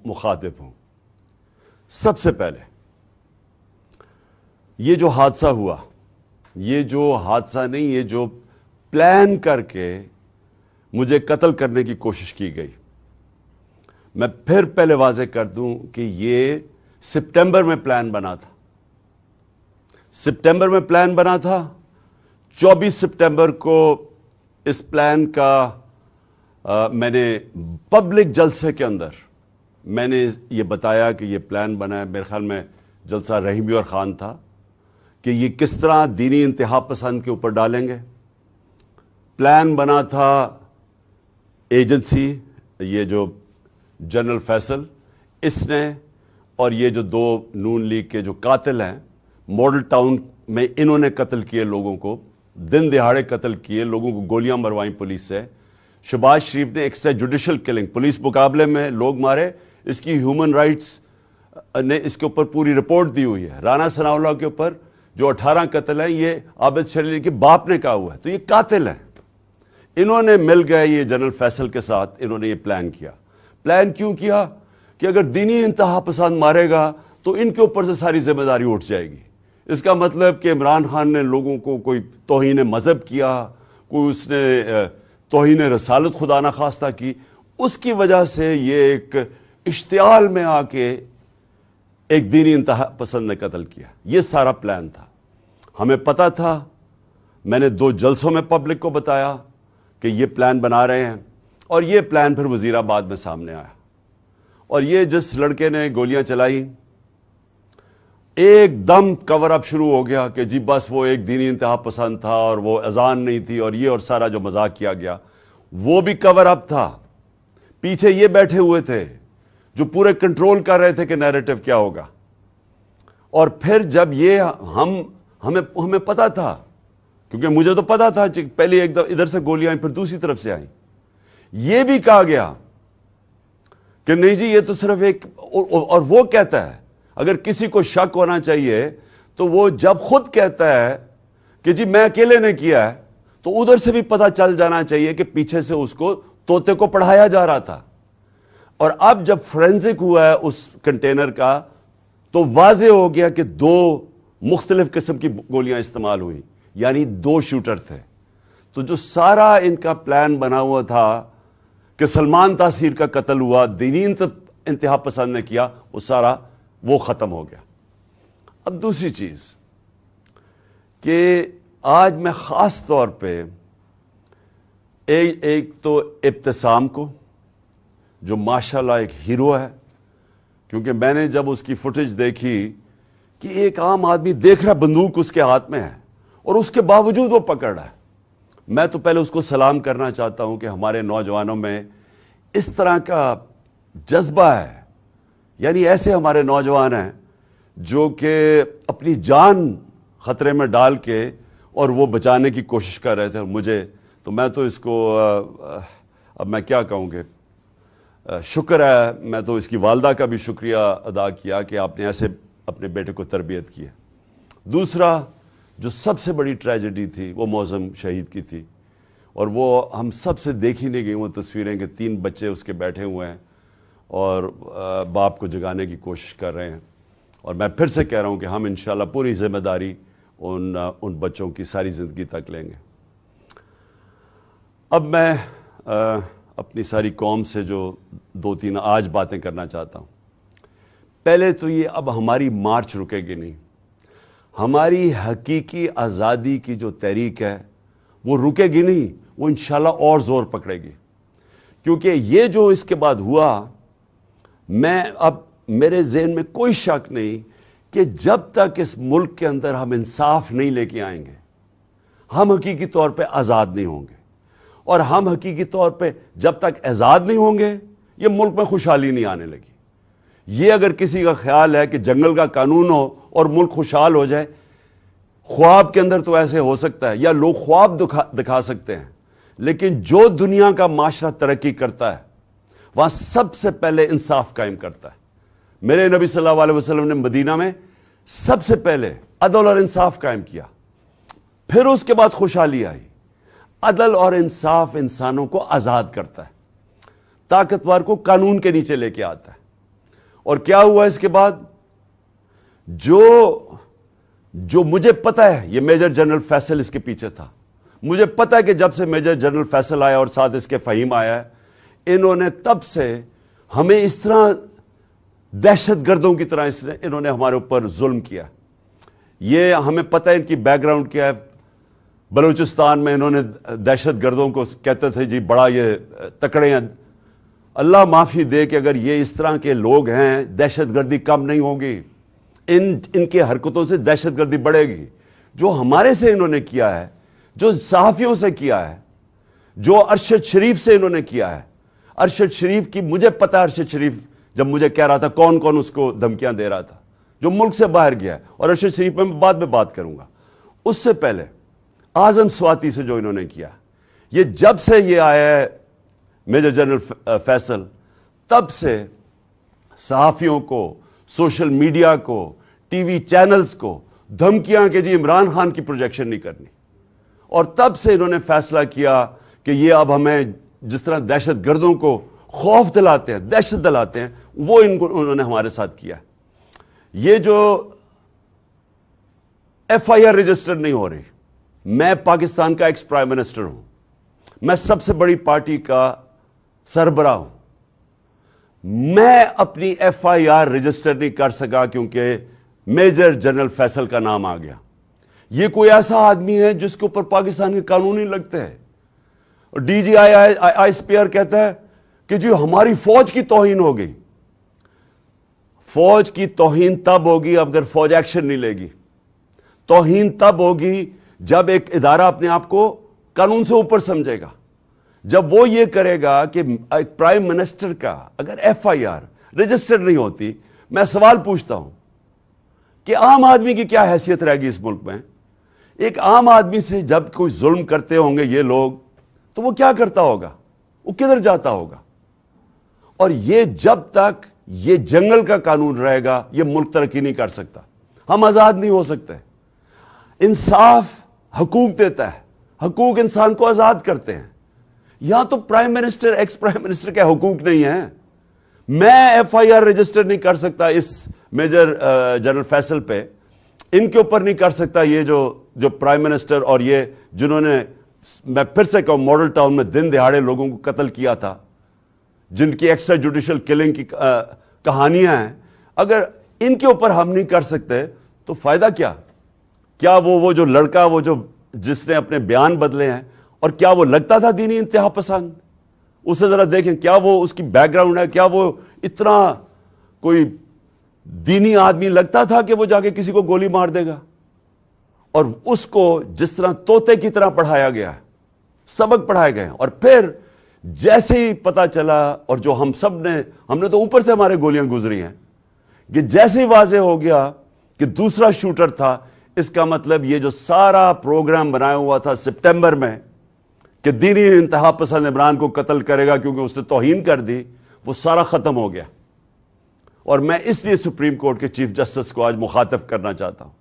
مخاطب ہوں. سب سے پہلے یہ جو حادثہ ہوا، یہ جو حادثہ نہیں، یہ جو پلان کر کے مجھے قتل کرنے کی کوشش کی گئی، میں پھر پہلے واضح کر دوں کہ یہ سپٹمبر میں پلان بنا تھا. سپٹمبر میں پلان بنا تھا. 24 سپٹمبر کو اس پلان کا میں نے پبلک جلسے کے اندر میں نے یہ بتایا کہ یہ پلان بنا ہے. میرے خیال میں جلسہ رحیمی اور خان تھا کہ یہ کس طرح دینی انتہا پسند کے اوپر ڈالیں گے. پلان بنا تھا ایجنسی، یہ جو جنرل فیصل اس نے، اور یہ جو 2 نون لیگ کے جو قاتل ہیں ماڈل ٹاؤن میں، انہوں نے قتل کیے لوگوں کو، دن دہاڑے قتل کیے لوگوں کو، گولیاں مروائیں پولیس سے. شہباز شریف نے ایکسٹرا جوڈیشل کلنگ، پولیس مقابلے میں لوگ مارے، اس کی ہیومن رائٹس نے اس کے اوپر پوری رپورٹ دی ہوئی ہے. رانا ثناء اللہ کے اوپر جو 18 قتل ہیں یہ عابد شریف کے باپ نے کہا ہوا ہے. تو یہ قاتل ہیں. انہوں نے مل گئے یہ جنرل فیصل کے ساتھ، انہوں نے یہ پلان کیا. پلان کیوں کیا؟ کہ اگر دینی انتہا پسند مارے گا تو ان کے اوپر سے ساری ذمہ داری اٹھ جائے گی. اس کا مطلب کہ عمران خان نے لوگوں کو کوئی توہین مذہب کیا، کوئی اس نے توہین رسالت خدا نخواستہ کی، اس کی وجہ سے یہ ایک اشتعال میں آ کے ایک دینی انتہا پسند نے قتل کیا. یہ سارا پلان تھا. ہمیں پتہ تھا. میں نے 2 جلسوں میں پبلک کو بتایا کہ یہ پلان بنا رہے ہیں، اور یہ پلان پھر وزیر آباد میں سامنے آیا. اور یہ جس لڑکے نے گولیاں چلائی، ایک دم کور اپ شروع ہو گیا کہ جی بس وہ ایک دینی انتہا پسند تھا اور وہ اذان نہیں تھی، اور یہ اور سارا جو مذاق کیا گیا وہ بھی کور اپ تھا. پیچھے یہ بیٹھے ہوئے تھے جو پورے کنٹرول کر رہے تھے کہ نیریٹو کیا ہوگا. اور پھر جب یہ ہمیں پتا تھا، کیونکہ مجھے تو پتا تھا، پہلے ایک ادھر سے گولیاں آئیں پھر دوسری طرف سے آئیں. یہ بھی کہا گیا کہ نہیں جی یہ تو صرف ایک، اور وہ کہتا ہے اگر کسی کو شک ہونا چاہیے تو وہ جب خود کہتا ہے کہ جی میں اکیلے نے کیا ہے، تو ادھر سے بھی پتہ چل جانا چاہیے کہ پیچھے سے اس کو طوطے کو پڑھایا جا رہا تھا. اور اب جب فورینزک ہوا ہے اس کنٹینر کا تو واضح ہو گیا کہ 2 مختلف قسم کی گولیاں استعمال ہوئی، یعنی 2 شوٹر تھے. تو جو سارا ان کا پلان بنا ہوا تھا کہ سلمان تاثیر کا قتل ہوا، دینی انتہا پسند نے کیا، وہ سارا وہ ختم ہو گیا. اب دوسری چیز کہ آج میں خاص طور پہ ایک تو ابتسام کو، جو ماشاءاللہ ایک ہیرو ہے، کیونکہ میں نے جب اس کی فوٹیج دیکھی کہ ایک عام آدمی دیکھ رہا بندوق اس کے ہاتھ میں ہے اور اس کے باوجود وہ پکڑ رہا ہے. میں تو پہلے اس کو سلام کرنا چاہتا ہوں کہ ہمارے نوجوانوں میں اس طرح کا جذبہ ہے. یعنی ایسے ہمارے نوجوان ہیں جو کہ اپنی جان خطرے میں ڈال کے اور وہ بچانے کی کوشش کر رہے تھے. اور میں تو اس کو اب میں کیا کہوں گے، شکر ہے، میں تو اس کی والدہ کا بھی شکریہ ادا کیا کہ آپ نے ایسے اپنے بیٹے کو تربیت کی ہے. دوسرا جو سب سے بڑی ٹریجڈی تھی وہ معظم شہید کی تھی، اور وہ ہم سب سے دیکھی نہیں گئی وہ تصویریں کہ 3 بچے اس کے بیٹھے ہوئے ہیں اور باپ کو جگانے کی کوشش کر رہے ہیں. اور میں پھر سے کہہ رہا ہوں کہ ہم انشاءاللہ پوری ذمہ داری ان بچوں کی ساری زندگی تک لیں گے. اب میں اپنی ساری قوم سے جو 2-3 آج باتیں کرنا چاہتا ہوں. پہلے تو یہ، اب ہماری مارچ رکے گی نہیں. ہماری حقیقی آزادی کی جو تحریک ہے وہ رکے گی نہیں، وہ انشاءاللہ اور زور پکڑے گی. کیونکہ یہ جو اس کے بعد ہوا، اب میرے ذہن میں کوئی شک نہیں کہ جب تک اس ملک کے اندر ہم انصاف نہیں لے کے آئیں گے، ہم حقیقی طور پہ آزاد نہیں ہوں گے. اور ہم حقیقی طور پہ جب تک آزاد نہیں ہوں گے، یہ ملک میں خوشحالی نہیں آنے لگی. یہ اگر کسی کا خیال ہے کہ جنگل کا قانون ہو اور ملک خوشحال ہو جائے، خواب کے اندر تو ایسے ہو سکتا ہے، یا لوگ خواب دکھا سکتے ہیں، لیکن جو دنیا کا معاشرہ ترقی کرتا ہے وہاں سب سے پہلے انصاف قائم کرتا ہے. میرے نبی صلی اللہ علیہ وسلم نے مدینہ میں سب سے پہلے عدل اور انصاف قائم کیا، پھر اس کے بعد خوشحالی آئی. عدل اور انصاف انسانوں کو آزاد کرتا ہے، طاقتور کو قانون کے نیچے لے کے آتا ہے. اور کیا ہوا اس کے بعد؟ جو مجھے پتا ہے، یہ میجر جنرل فیصل اس کے پیچھے تھا. مجھے پتا ہے کہ جب سے میجر جنرل فیصل آیا اور ساتھ اس کے فہیم آیا ہے، انہوں نے تب سے ہمیں اس طرح دہشت گردوں کی طرح انہوں نے ہمارے اوپر ظلم کیا. یہ ہمیں پتہ ہے ان کی بیک گراؤنڈ کیا ہے. بلوچستان میں انہوں نے دہشت گردوں کو کہتے تھے جی بڑا یہ تکڑے ہیں. اللہ معافی دے کہ اگر یہ اس طرح کے لوگ ہیں، دہشت گردی کم نہیں ہوگی. ان کی حرکتوں سے دہشت گردی بڑھے گی. جو ہمارے سے انہوں نے کیا ہے، جو صحافیوں سے کیا ہے، جو ارشد شریف سے انہوں نے کیا ہے. ارشد شریف کی مجھے پتا ہے، ارشد شریف جب مجھے کہہ رہا تھا کون کون اس کو دھمکیاں دے رہا تھا جو ملک سے باہر گیا ہے، اور ارشد شریف میں بعد میں بات کروں گا. اس سے پہلے اعظم سواتی سے جو انہوں نے کیا، یہ جب سے یہ آیا ہے میجر جنرل فیصل، تب سے صحافیوں کو، سوشل میڈیا کو، ٹی وی چینلز کو دھمکیاں کہ جی عمران خان کی پروجیکشن نہیں کرنی. اور تب سے انہوں نے فیصلہ کیا کہ یہ اب ہمیں جس طرح دہشت گردوں کو خوف دلاتے ہیں، دہشت دلاتے ہیں، وہ انہوں نے ہمارے ساتھ کیا. یہ جو ایف آئی آر رجسٹر نہیں ہو رہی، میں پاکستان کا ایکس پرائم منسٹر ہوں، میں سب سے بڑی پارٹی کا سربراہ ہوں، میں اپنی ایف آئی آر رجسٹر نہیں کر سکا کیونکہ میجر جنرل فیصل کا نام آ گیا. یہ کوئی ایسا آدمی ہے جس کے اوپر پاکستان کے قانون نہیں لگتے ہیں. اور D G I S P R کہتا ہے کہ جی ہماری فوج کی توہین ہو گئی. فوج کی توہین تب ہوگی اگر فوج ایکشن نہیں لے گی. توہین تب ہوگی جب ایک ادارہ اپنے آپ کو قانون سے اوپر سمجھے گا. جب وہ یہ کرے گا کہ ایک پرائم منسٹر کا اگر ایف آئی آر رجسٹر نہیں ہوتی، میں سوال پوچھتا ہوں کہ عام آدمی کی کیا حیثیت رہے گی اس ملک میں؟ ایک عام آدمی سے جب کوئی ظلم کرتے ہوں گے یہ لوگ، تو وہ کیا کرتا ہوگا؟ وہ کدھر جاتا ہوگا؟ اور یہ جب تک یہ جنگل کا قانون رہے گا، یہ ملک ترقی نہیں کر سکتا. ہم آزاد نہیں ہو سکتے. انصاف حقوق دیتا ہے، حقوق انسان کو آزاد کرتے ہیں. یہاں تو prime minister, ex prime minister کے حقوق نہیں ہیں. میں ایف آئی آر رجسٹر نہیں کر سکتا اس میجر جنرل فیصل پہ، ان کے اوپر نہیں کر سکتا. یہ جو پرائم منسٹر اور یہ جنہوں نے، میں پھر سے کہوں، ماڈل ٹاؤن میں دن دہاڑے لوگوں کو قتل کیا تھا، جن کی ایکسٹرا جوڈیشل کلنگ کی کہانیاں ہیں، اگر ان کے اوپر ہم نہیں کر سکتے تو فائدہ کیا؟ کیا وہ جو لڑکا، وہ جس نے اپنے بیان بدلے ہیں، اور کیا وہ لگتا تھا دینی انتہا پسند؟ اسے ذرا دیکھیں، کیا وہ اس کی بیک گراؤنڈ ہے؟ کیا وہ اتنا کوئی دینی آدمی لگتا تھا کہ وہ جا کے کسی کو گولی مار دے گا؟ اور اس کو جس طرح طوطے کی طرح پڑھایا گیا ہے، سبق پڑھائے گئے، اور پھر جیسے ہی پتا چلا، اور جو ہم نے تو اوپر سے ہمارے گولیاں گزری ہیں، کہ جیسے ہی واضح ہو گیا کہ دوسرا شوٹر تھا، اس کا مطلب یہ جو سارا پروگرام بنایا ہوا تھا سپٹمبر میں کہ دینی انتہا پسند عمران کو قتل کرے گا کیونکہ اس نے توہین کر دی، وہ سارا ختم ہو گیا. اور میں اس لیے سپریم کورٹ کے چیف جسٹس کو آج مخاطب کرنا چاہتا ہوں.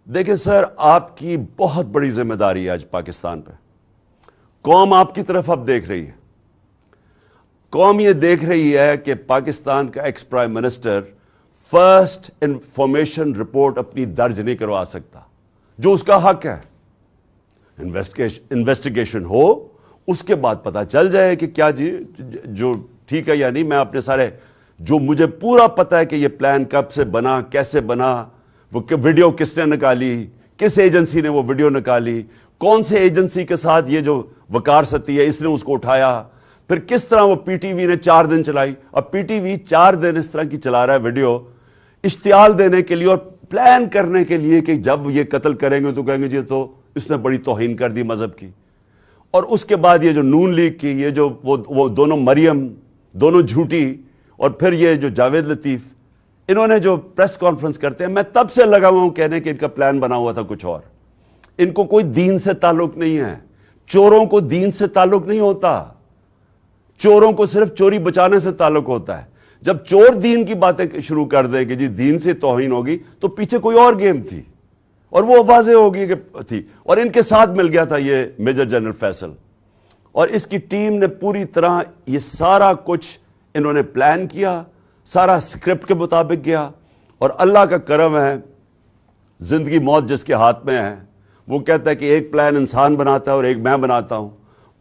دیکھیں سر، آپ کی بہت بڑی ذمہ داری ہے آج پاکستان پہ. قوم آپ کی طرف اب دیکھ رہی ہے. قوم یہ دیکھ رہی ہے کہ پاکستان کا ex prime minister first information report اپنی درج نہیں کروا سکتا، جو اس کا حق ہے. انویسٹیگیشن ہو، اس کے بعد پتا چل جائے کہ کیا جی جو ٹھیک ہے یا نہیں. میں اپنے سارے جو مجھے پورا پتا ہے کہ یہ پلان کب سے بنا، کیسے بنا، وہ ویڈیو کس نے نکالی، کس ایجنسی نے وہ ویڈیو نکالی، کون سے ایجنسی کے ساتھ یہ جو وقار ستی ہے اس نے اس کو اٹھایا، پھر کس طرح وہ پی ٹی وی نے 4 دن چلائی. اب پی ٹی وی 4 دن اس طرح کی چلا رہا ہے ویڈیو، اشتعال دینے کے لیے اور پلان کرنے کے لیے کہ جب یہ قتل کریں گے تو کہیں گے جی تو اس نے بڑی توہین کر دی مذہب کی. اور اس کے بعد یہ جو نون لیگ کی، یہ جو وہ دونوں مریم، دونوں جھوٹی، اور پھر یہ جو جاوید لطیف، انہوں نے جو پریس کانفرنس کرتے ہیں، میں تب سے لگا ہوا ہوں کہنے کہ ان کا پلان بنا ہوا تھا کچھ اور. ان کو کوئی دین سے تعلق نہیں ہے. چوروں کو دین سے تعلق نہیں ہوتا. چوروں کو صرف چوری بچانے سے تعلق ہوتا ہے. جب چور دین کی باتیں شروع کر دیں کہ جی دین سے توہین ہوگی، تو پیچھے کوئی اور گیم تھی، اور وہ واضح ہوگی کہ تھی. اور ان کے ساتھ مل گیا تھا یہ میجر جنرل فیصل، اور اس کی ٹیم نے پوری طرح یہ سارا کچھ انہوں نے پلان کیا، سارا اسکرپٹ کے مطابق گیا، اور اللہ کا کرم ہے، زندگی موت جس کے ہاتھ میں ہے، وہ کہتا ہے کہ ایک پلان انسان بناتا ہے اور ایک میں بناتا ہوں،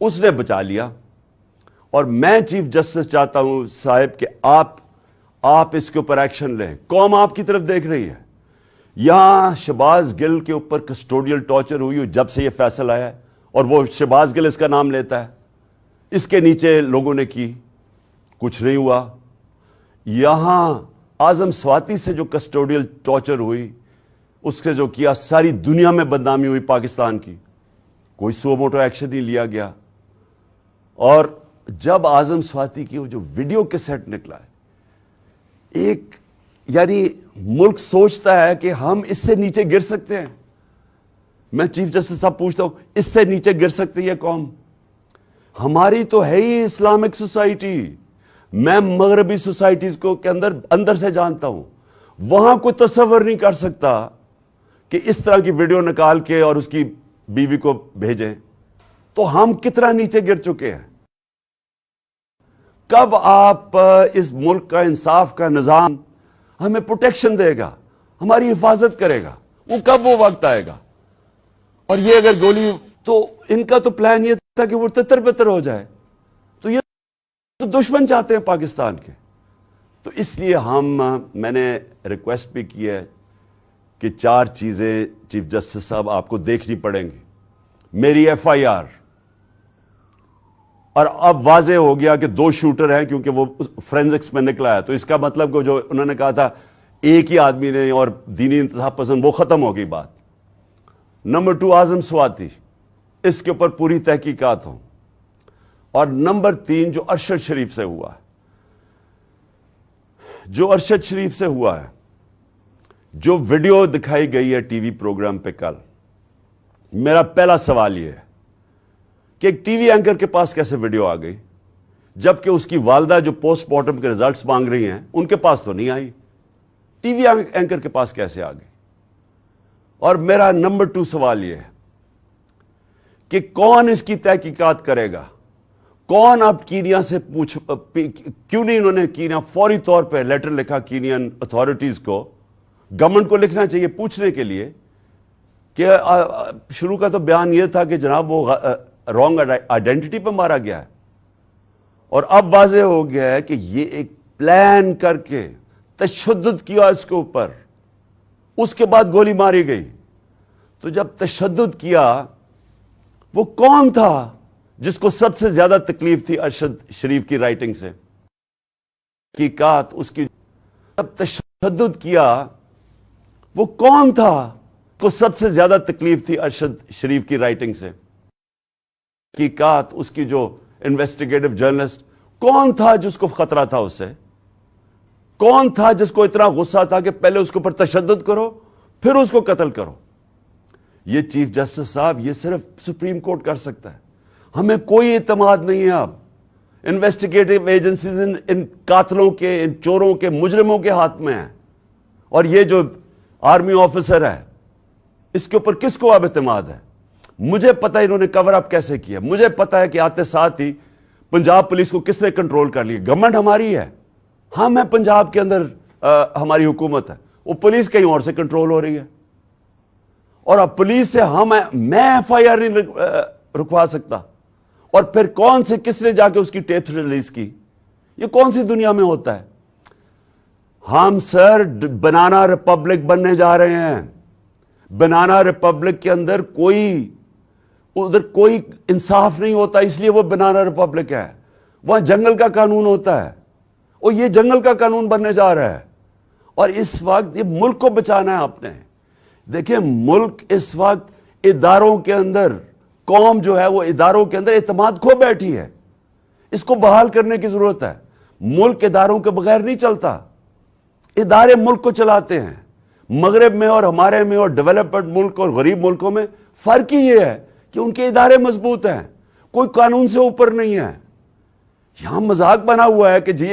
اس نے بچا لیا۔ اور میں چیف جسٹس چاہتا ہوں صاحب کہ آپ اس کے اوپر ایکشن لیں۔ قوم آپ کی طرف دیکھ رہی ہے۔ یہاں شہباز گل کے اوپر کسٹوڈیل ٹارچر ہوئی جب سے یہ فیصلہ آیا ہے، اور وہ شہباز گل اس کا نام لیتا ہے، اس کے نیچے لوگوں نے کی، کچھ نہیں ہوا۔ یہاں اعظم سواتی سے جو کسٹوڈیل ٹارچر ہوئی، اس سے جو کیا، ساری دنیا میں بدنامی ہوئی پاکستان کی، کوئی سو موٹو ایکشن نہیں لیا گیا۔ اور جب اعظم سواتی کی وہ جو ویڈیو کیسٹ نکلا ہے، ایک یعنی ملک سوچتا ہے کہ ہم اس سے نیچے گر سکتے ہیں۔ میں چیف جسٹس صاحب پوچھتا ہوں، اس سے نیچے گر سکتی ہے قوم؟ ہماری تو ہے ہی اسلامک سوسائٹی، میں مغربی سوسائٹیز کو کے اندر سے جانتا ہوں، وہاں کوئی تصور نہیں کر سکتا کہ اس طرح کی ویڈیو نکال کے اور اس کی بیوی کو بھیجیں۔ تو ہم کتنا نیچے گر چکے ہیں۔ کب آپ اس ملک کا انصاف کا نظام ہمیں پروٹیکشن دے گا، ہماری حفاظت کرے گا؟ وہ کب وہ وقت آئے گا؟ اور یہ اگر گولی، تو ان کا تو پلان یہ تھا کہ وہ تتر بتر ہو جائے، تو یہ تو دشمن چاہتے ہیں پاکستان کے۔ تو اس لیے میں نے ریکویسٹ بھی کی ہے کہ 4 چیزیں چیف جسٹس صاحب آپ کو دیکھنی پڑیں گی۔ میری ایف آئی آر، اور اب واضح ہو گیا کہ 2 شوٹر ہیں کیونکہ وہ فرینزکس میں نکلا ہے، تو اس کا مطلب کہ جو انہوں نے کہا تھا ایک ہی آدمی نے اور دینی انتہا پسند، وہ ختم ہو گئی بات۔ نمبر 2 اعظم سواتی، اس کے اوپر پوری تحقیقات ہوں۔ اور نمبر 3 جو ارشد شریف سے ہوا ہے، جو ارشد شریف سے ہوا ہے، جو ویڈیو دکھائی گئی ہے ٹی وی پروگرام پہ کل، میرا پہلا سوال یہ ہے کہ ایک ٹی وی اینکر کے پاس کیسے ویڈیو آ گئی، جبکہ اس کی والدہ جو پوسٹ مارٹم کے ریزلٹس مانگ رہی ہیں ان کے پاس تو نہیں آئی، ٹی وی اینکر کے پاس کیسے آ گئی؟ اور میرا نمبر 2 سوال یہ ہے کہ کون اس کی تحقیقات کرے گا؟ کون اب کینیا سے کیوں نہیں انہوں نے کینیا فوری طور پہ لیٹر لکھا کینین اتھارٹیز کو، گورنمنٹ کو لکھنا چاہیے پوچھنے کے لیے کہ شروع کا تو بیان یہ تھا کہ جناب وہ رانگ آئیڈینٹی پہ مارا گیا ہے، اور اب واضح ہو گیا ہے کہ یہ ایک پلان کر کے تشدد کیا اس کے اوپر، اس کے بعد گولی ماری گئی۔ تو جب تشدد کیا، وہ کون تھا جس کو سب سے زیادہ تکلیف تھی ارشد شریف کی رائٹنگ سے؟ تحقیقات اس کی، جب تشدد کیا، وہ کون تھا کو سب سے زیادہ تکلیف تھی ارشد شریف کی رائٹنگ سے؟ تحقیقات اس کی جو انویسٹیگیٹو جرنلسٹ، کون تھا جس کو خطرہ تھا اس سے؟ کون تھا جس کو اتنا غصہ تھا کہ پہلے اس کے اوپر تشدد کرو پھر اس کو قتل کرو؟ یہ چیف جسٹس صاحب، یہ صرف سپریم کورٹ کر سکتا ہے۔ ہمیں کوئی اعتماد نہیں ہے اب۔ انویسٹیگیٹو ایجنسیز ان قاتلوں کے، ان چوروں کے، مجرموں کے ہاتھ میں ہیں، اور یہ جو آرمی آفیسر ہے، اس کے اوپر کس کو اب اعتماد ہے؟ مجھے پتا انہوں نے کور اپ کیسے کیا، مجھے پتا ہے کہ آتے ساتھ ہی پنجاب پولیس کو کس نے کنٹرول کر لیا۔ گورنمنٹ ہماری ہے، ہم ہیں پنجاب کے اندر، ہماری حکومت ہے، وہ پولیس کہیں اور سے کنٹرول ہو رہی ہے، اور اب پولیس سے میں ایف آئی آر نہیں رکوا سکتا، اور پھر کون سے کس نے جا کے اس کی ٹیپ ریلیز کی؟ یہ کون سی دنیا میں ہوتا ہے؟ ہم سر بنانا ریپبلک بننے جا رہے ہیں۔ بنانا ریپبلک کے اندر ادھر کوئی انصاف نہیں ہوتا، اس لیے وہ بنانا ریپبلک ہے۔ وہاں جنگل کا قانون ہوتا ہے، اور یہ جنگل کا قانون بننے جا رہا ہے۔ اور اس وقت یہ ملک کو بچانا ہے آپ نے۔ دیکھیں، ملک اس وقت اداروں کے اندر، قوم جو ہے وہ اداروں کے اندر اعتماد کھو بیٹھی ہے، اس کو بحال کرنے کی ضرورت ہے۔ ملک اداروں کے بغیر نہیں چلتا، ادارے ملک کو چلاتے ہیں۔ مغرب میں اور ہمارے میں اور ڈیولپڈ ملک اور غریب ملکوں میں فرق ہی یہ ہے کہ ان کے ادارے مضبوط ہیں، کوئی قانون سے اوپر نہیں ہے۔ یہاں مذاق بنا ہوا ہے کہ جی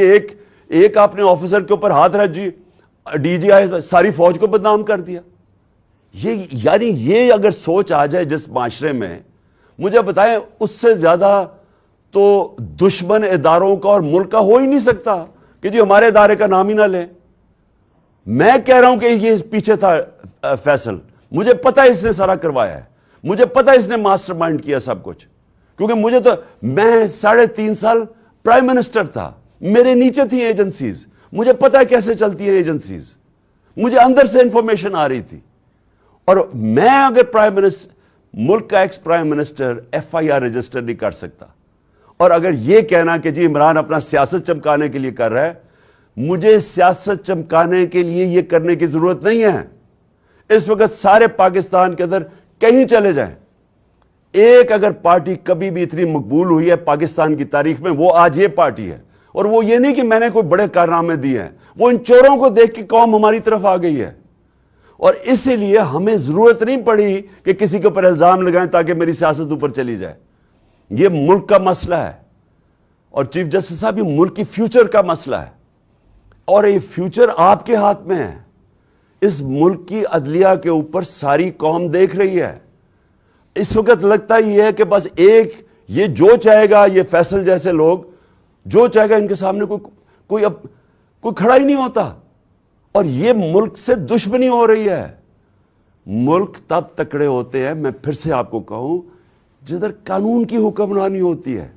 ایک آپ نے آفیسر کے اوپر ہاتھ رکھ، جی ڈی جی آئی ساری فوج کو بدنام کر دیا۔ یعنی یہ اگر سوچ آ جائے جس معاشرے میں، مجھے بتائیں اس سے زیادہ تو دشمن اداروں کا اور ملک کا ہو ہی نہیں سکتا کہ جی ہمارے ادارے کا نام ہی نہ لیں. میں کہہ رہا ہوں کہ یہ پیچھے تھا فیصل, مجھے پتا اس نے سارا کروایا ہے, مجھے پتا اس نے ماسٹر مائنڈ کیا سب کچھ, کیونکہ مجھے تو, میں 3.5 سال پرائم منسٹر تھا, میرے نیچے تھی ایجنسیز, مجھے پتا ہے کیسے چلتی ہیں ایجنسیز, مجھے اندر سے انفارمیشن آ رہی تھی. اور میں اگر پرائم منسٹر, ملک کا ex prime minister FIR register نہیں کر سکتا, اور اگر یہ کہنا کہ جی عمران اپنا سیاست چمکانے کے لیے کر رہا ہے, مجھے سیاست چمکانے کے لیے یہ کرنے کی ضرورت نہیں ہے. اس وقت سارے پاکستان کے اندر کہیں چلے جائیں, ایک اگر پارٹی کبھی بھی اتنی مقبول ہوئی ہے پاکستان کی تاریخ میں, وہ آج یہ پارٹی ہے. اور وہ یہ نہیں کہ میں نے کوئی بڑے کارنامے دیے ہیں, وہ ان چوروں کو دیکھ کے قوم ہماری طرف آ گئی ہے. اور اسی لیے ہمیں ضرورت نہیں پڑی کہ کسی کے اوپر الزام لگائیں تاکہ میری سیاست اوپر چلی جائے. یہ ملک کا مسئلہ ہے, اور چیف جسٹس صاحب یہ ملک کی فیوچر کا مسئلہ ہے, اور یہ فیوچر آپ کے ہاتھ میں ہے. اس ملک کی عدلیہ کے اوپر ساری قوم دیکھ رہی ہے. اس وقت لگتا یہ ہے کہ بس ایک, یہ جو چاہے گا, یہ فیصل جیسے لوگ جو چاہے گا, ان کے سامنے کوئی کھڑا ہی نہیں ہوتا, اور یہ ملک سے دشمنی ہو رہی ہے. ملک تب تکڑے ہوتے ہیں, میں پھر سے آپ کو کہوں, جدھر قانون کی حکمرانی ہوتی ہے.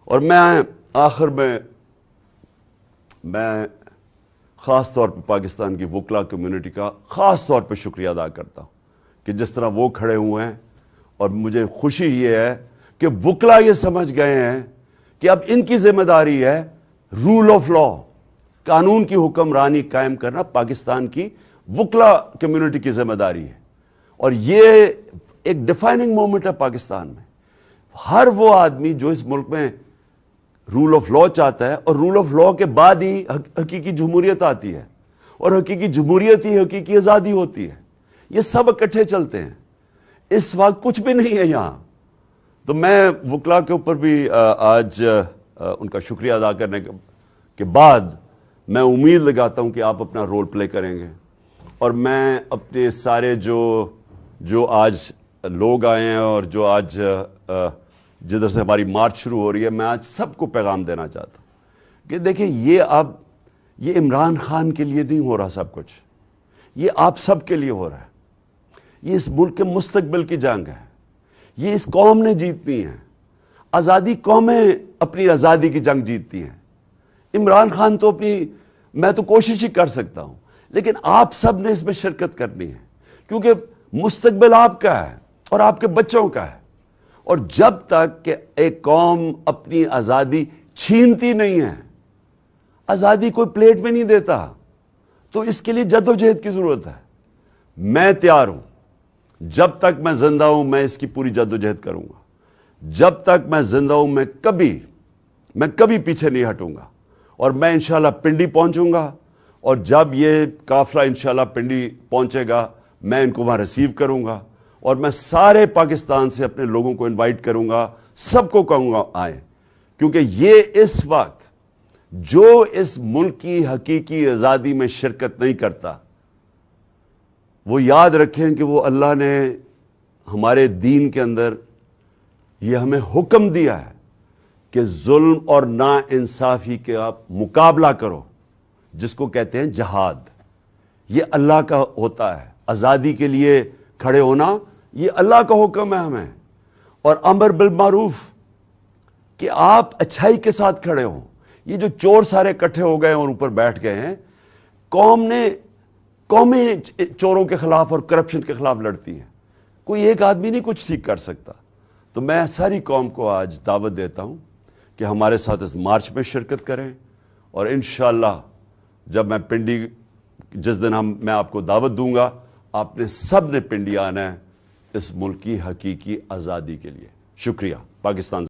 اور میں آخر میں خاص طور پہ پاکستان کی وکلا کمیونٹی کا خاص طور پہ شکریہ ادا کرتا ہوں کہ جس طرح وہ کھڑے ہوئے ہیں, اور مجھے خوشی یہ ہے کہ وکلا یہ سمجھ گئے ہیں کہ اب ان کی ذمہ داری ہے رول آف لا, قانون کی حکمرانی قائم کرنا پاکستان کی وکلا کمیونٹی کی ذمہ داری ہے. اور یہ ایک ڈیفائننگ مومنٹ ہے پاکستان میں. ہر وہ آدمی جو اس ملک میں رول آف لا چاہتا ہے, اور رول آف لا کے بعد ہی حقیقی جمہوریت آتی ہے, اور حقیقی جمہوریت ہی حقیقی آزادی ہوتی ہے. یہ سب اکٹھے چلتے ہیں. اس وقت کچھ بھی نہیں ہے یہاں. تو میں وکلا کے اوپر بھی آج ان کا شکریہ ادا کرنے کے بعد میں امید لگاتا ہوں کہ آپ اپنا رول پلے کریں گے. اور میں اپنے سارے جو آج لوگ آئے ہیں, اور جو آج جدھر سے ہماری مارچ شروع ہو رہی ہے, میں آج سب کو پیغام دینا چاہتا ہوں کہ دیکھیں, یہ عمران خان کے لیے نہیں ہو رہا سب کچھ, یہ آپ سب کے لیے ہو رہا ہے. یہ اس ملک کے مستقبل کی جنگ ہے, یہ اس قوم نے جیتنی ہے. آزادی قومیں اپنی آزادی کی جنگ جیتتی ہیں. عمران خان تو میں تو کوشش ہی کر سکتا ہوں, لیکن آپ سب نے اس میں شرکت کرنی ہے, کیونکہ مستقبل آپ کا ہے اور آپ کے بچوں کا ہے. اور جب تک کہ ایک قوم اپنی آزادی چھینتی نہیں ہے, آزادی کوئی پلیٹ میں نہیں دیتا, تو اس کے لیے جدوجہد کی ضرورت ہے. میں تیار ہوں, جب تک میں زندہ ہوں میں اس کی پوری جدوجہد کروں گا. جب تک میں زندہ ہوں میں کبھی پیچھے نہیں ہٹوں گا. اور میں انشاءاللہ پنڈی پہنچوں گا, اور جب یہ قافلہ انشاءاللہ پنڈی پہنچے گا میں ان کو وہاں ریسیو کروں گا, اور میں سارے پاکستان سے اپنے لوگوں کو انوائٹ کروں گا, سب کو کہوں گا آئیں, کیونکہ یہ اس وقت جو اس ملک کی حقیقی آزادی میں شرکت نہیں کرتا, وہ یاد رکھیں کہ وہ اللہ نے ہمارے دین کے اندر یہ ہمیں حکم دیا ہے کہ ظلم اور نا انصافی کے آپ مقابلہ کرو, جس کو کہتے ہیں جہاد. یہ اللہ کا ہوتا ہے. آزادی کے لیے کھڑے ہونا یہ اللہ کا حکم ہے ہمیں. اور امر بالمعروف, کہ آپ اچھائی کے ساتھ کھڑے ہوں. یہ جو چور سارے اکٹھے ہو گئے اور اوپر بیٹھ گئے ہیں, قومیں چوروں کے خلاف اور کرپشن کے خلاف لڑتی ہیں, کوئی ایک آدمی نہیں کچھ ٹھیک کر سکتا. تو میں ساری قوم کو آج دعوت دیتا ہوں کہ ہمارے ساتھ اس مارچ میں شرکت کریں, اور انشاءاللہ جب میں پنڈی, جس دن میں آپ کو دعوت دوں گا, آپ نے سب نے پنڈی آنا ہے اس ملک کی حقیقی آزادی کے لیے. شکریہ. پاکستان